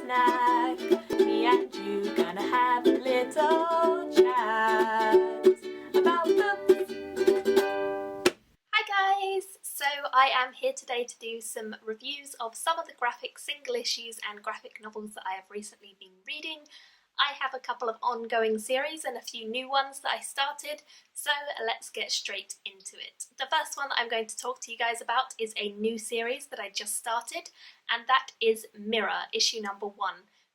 snack. Me and you gonna have a little chat about books. Hi guys! So I am here today to do some reviews of some of the graphic single issues and graphic novels that I have recently been reading. I have a couple of ongoing series and a few new ones that I started, so let's get straight into it. The first one that I'm going to talk to you guys about is a new series that I just started, and that is Mirror, issue number 1.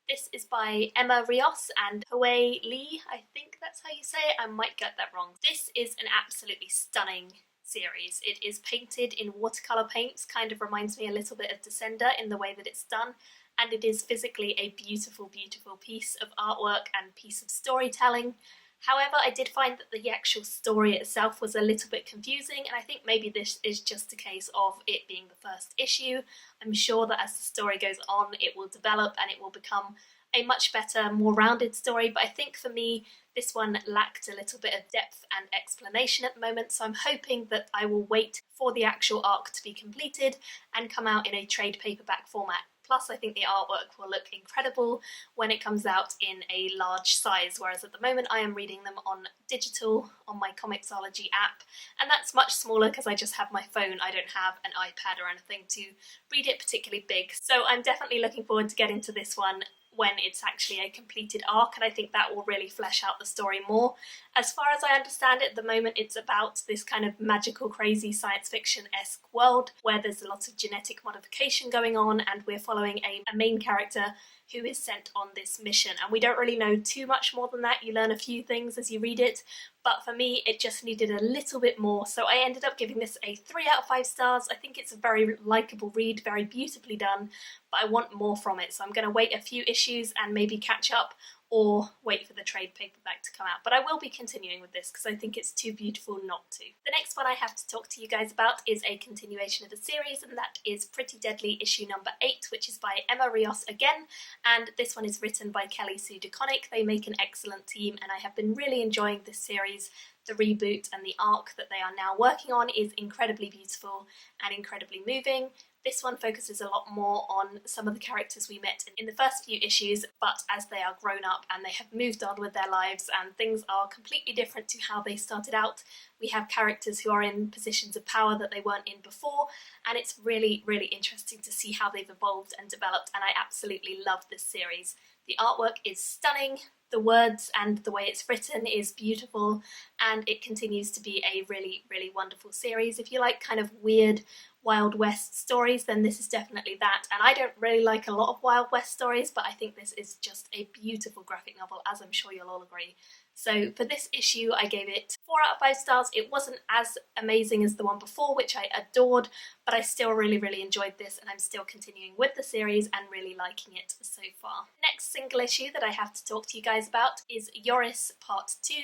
This is by Emma Rios and Hui Lee, I think that's how you say it, I might get that wrong. This is an absolutely stunning series. It is painted in watercolour paints, kind of reminds me a little bit of Descender in the way that it's done, and it is physically a beautiful, beautiful piece of artwork and piece of storytelling. However, I did find that the actual story itself was a little bit confusing, and I think maybe this is just a case of it being the first issue. I'm sure that as the story goes on, it will develop and it will become a much better, more rounded story, but I think for me, this one lacked a little bit of depth and explanation at the moment, so I'm hoping that I will wait for the actual arc to be completed and come out in a trade paperback format. Plus, I think the artwork will look incredible when it comes out in a large size, whereas at the moment I am reading them on digital on my Comixology app, and that's much smaller because I just have my phone. I don't have an iPad or anything to read it particularly big. So I'm definitely looking forward to getting to this one when it's actually a completed arc, and I think that will really flesh out the story more. As far as I understand it, at the moment it's about this kind of magical, crazy science fiction-esque world where there's a lot of genetic modification going on, and we're following a main character who is sent on this mission, and we don't really know too much more than that. You learn a few things as you read it, but for me it just needed a little bit more, so I ended up giving this a 3 out of 5 stars. I think it's a very likeable read, very beautifully done, but I want more from it, so I'm going to wait a few issues and maybe catch up or wait for the trade paperback to come out. But I will be continuing with this because I think it's too beautiful not to. The next one I have to talk to you guys about is a continuation of the series, and that is Pretty Deadly issue number 8, which is by Emma Rios again, and this one is written by Kelly Sue DeConnick. They make an excellent team, and I have been really enjoying this series. The reboot and the arc that they are now working on is incredibly beautiful and incredibly moving. This one focuses a lot more on some of the characters we met in the first few issues, but as they are grown up and they have moved on with their lives and things are completely different to how they started out, we have characters who are in positions of power that they weren't in before, and it's really, really interesting to see how they've evolved and developed, and I absolutely love this series. The artwork is stunning, the words and the way it's written is beautiful, and it continues to be a really, really wonderful series. If you like kind of weird Wild West stories, then this is definitely that, and I don't really like a lot of Wild West stories, but I think this is just a beautiful graphic novel, as I'm sure you'll all agree. So for this issue I gave it 4 out of 5 stars. It wasn't as amazing as the one before, which I adored, but I still really, really enjoyed this, and I'm still continuing with the series and really liking it so far. Next single issue that I have to talk to you guys about is Yorris Part 2,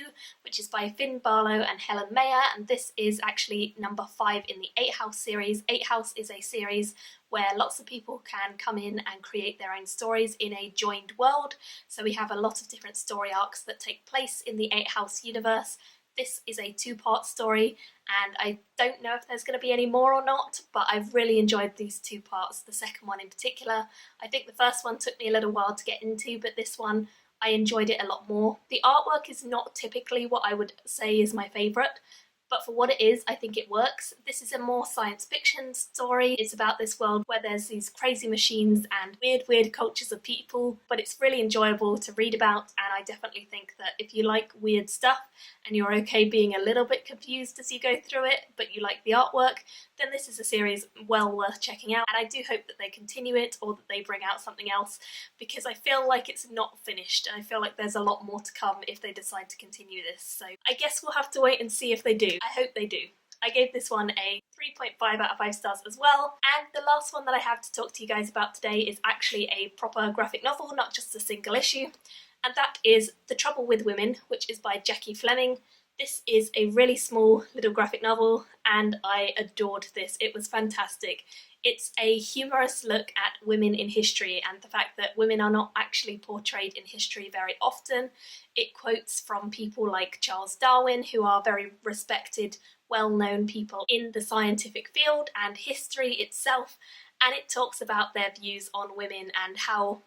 which is by Finn Barlow and Helen Mayer, and this is actually number 5 in the 8 House series. 8 House is a series where lots of people can come in and create their own stories in a joined world. So we have a lot of different story arcs that take place in the 8 House universe. This is a 2-part story, and I don't know if there's going to be any more or not, but I've really enjoyed these 2 parts, the second one in particular. I think the first one took me a little while to get into, but this one I enjoyed it a lot more. The artwork is not typically what I would say is my favourite, but for what it is, I think it works. This is a more science fiction story. It's about this world where there's these crazy machines and weird, weird cultures of people, but it's really enjoyable to read about, and I definitely think that if you like weird stuff and you're okay being a little bit confused as you go through it, but you like the artwork, then this is a series well worth checking out, and I do hope that they continue it or that they bring out something else, because I feel like it's not finished, and I feel like there's a lot more to come if they decide to continue this. So I guess we'll have to wait and see if they do. I hope they do. I gave this one a 3.5 out of 5 stars as well. And the last one that I have to talk to you guys about today is actually a proper graphic novel, not just a single issue, and that is The Trouble with Women, which is by Jackie Fleming. This is a really small little graphic novel, and I adored this. It was fantastic. It's a humorous look at women in history and the fact that women are not actually portrayed in history very often. It quotes from people like Charles Darwin, who are very respected, well-known people in the scientific field and history itself, and it talks about their views on women and how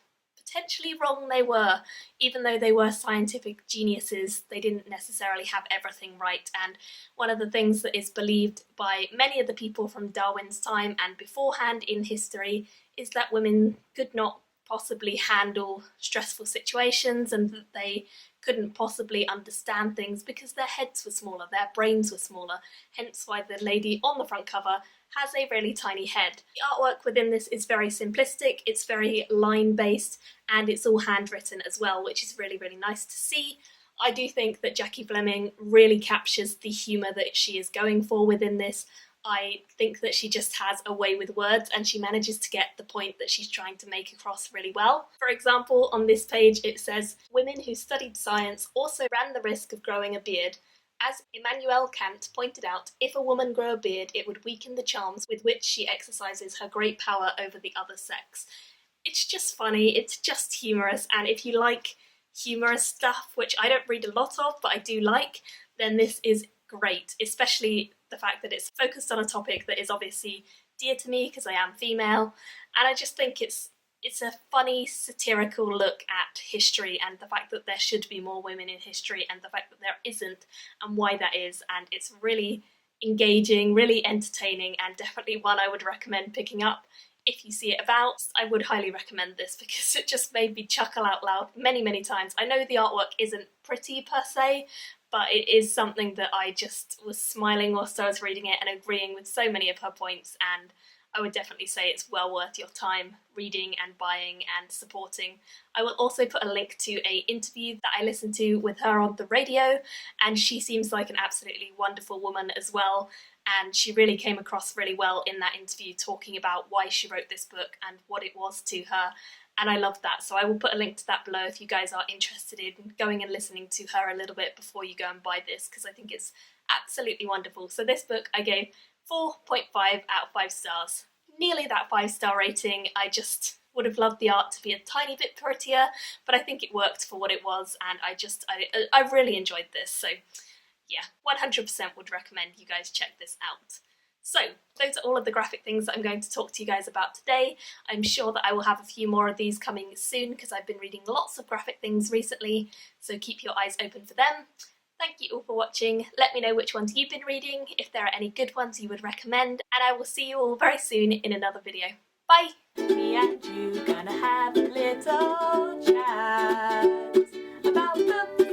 potentially wrong they were. Even though they were scientific geniuses, they didn't necessarily have everything right, and one of the things that is believed by many of the people from Darwin's time and beforehand in history is that women could not possibly handle stressful situations and that they couldn't possibly understand things because their heads were smaller, their brains were smaller, hence why the lady on the front cover has a really tiny head. The artwork within this is very simplistic, it's very line-based, and it's all handwritten as well, which is really, really nice to see. I do think that Jackie Fleming really captures the humour that she is going for within this. I think that she just has a way with words and she manages to get the point that she's trying to make across really well. For example, on this page it says, "Women who studied science also ran the risk of growing a beard. As Immanuel Kant pointed out, if a woman grew a beard, it would weaken the charms with which she exercises her great power over the other sex." It's just funny, it's just humorous, and if you like humorous stuff, which I don't read a lot of, but I do like, then this is great, especially the fact that it's focused on a topic that is obviously dear to me because I am female, and I just think it's a funny satirical look at history and the fact that there should be more women in history and the fact that there isn't and why that is, and it's really engaging, really entertaining, and definitely one I would recommend picking up if you see it about. I would highly recommend this because it just made me chuckle out loud many, many times. I know the artwork isn't pretty per se, but it is something that I just was smiling whilst I was reading it and agreeing with so many of her points, and I would definitely say it's well worth your time reading and buying and supporting. I will also put a link to an interview that I listened to with her on the radio, and she seems like an absolutely wonderful woman as well, and she really came across really well in that interview talking about why she wrote this book and what it was to her, and I loved that. So I will put a link to that below if you guys are interested in going and listening to her a little bit before you go and buy this, because I think it's absolutely wonderful. So this book I gave 4.5 out of 5 stars. Nearly that 5-star rating. I just would have loved the art to be a tiny bit prettier, but I think it worked for what it was, and I really enjoyed this. So yeah, 100% would recommend you guys check this out. So those are all of the graphic things that I'm going to talk to you guys about today. I'm sure that I will have a few more of these coming soon because I've been reading lots of graphic things recently, so keep your eyes open for them. Thank you all for watching. Let me know which ones you've been reading, if there are any good ones you would recommend, and I will see you all very soon in another video. Bye! Me and you gonna have a little chat about books.